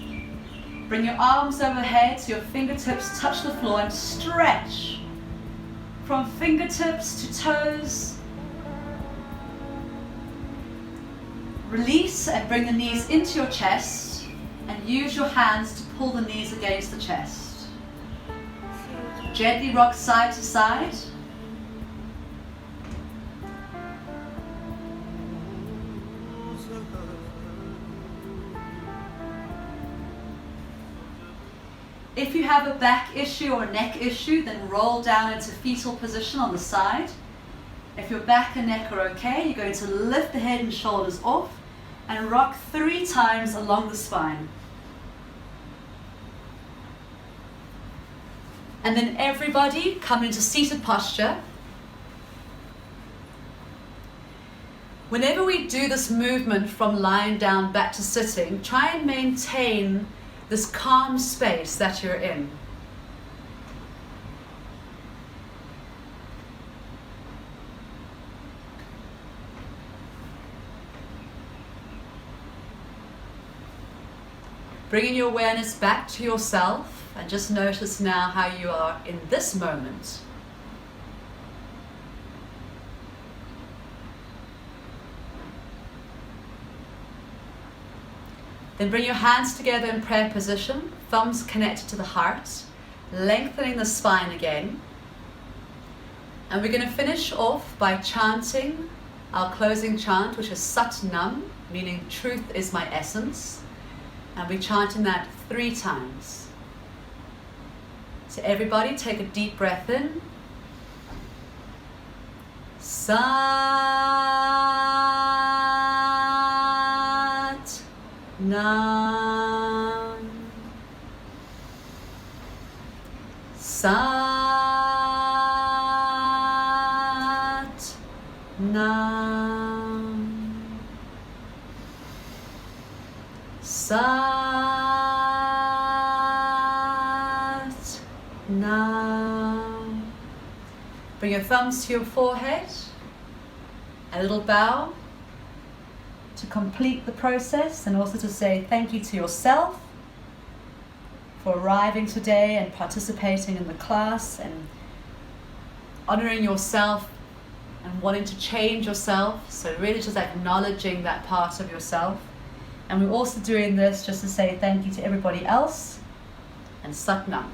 Bring your arms overhead so your fingertips touch the floor and stretch from fingertips to toes. Release and bring the knees into your chest and use your hands to pull the knees against the chest. Gently rock side to side. If you have a back issue or a neck issue, then roll down into fetal position on the side. If your back and neck are okay, you're going to lift the head and shoulders off and rock 3 times along the spine. And then everybody come into seated posture. Whenever we do this movement from lying down back to sitting, try and maintain this calm space that you're in. Bringing your awareness back to yourself and just notice now how you are in this moment. Then bring your hands together in prayer position, thumbs connected to the heart, lengthening the spine again. And we're going to finish off by chanting our closing chant, which is Sat Nam, meaning truth is my essence. And we're chanting that 3 times. So everybody take a deep breath in. Sat Nam. Sat Nam. Sat Nam. Bring your thumbs to your forehead. A little bow to complete the process, and also to say thank you to yourself for arriving today and participating in the class and honoring yourself and wanting to change yourself. So really just acknowledging that part of yourself. And we're also doing this just to say thank you to everybody else, and Sat Nam.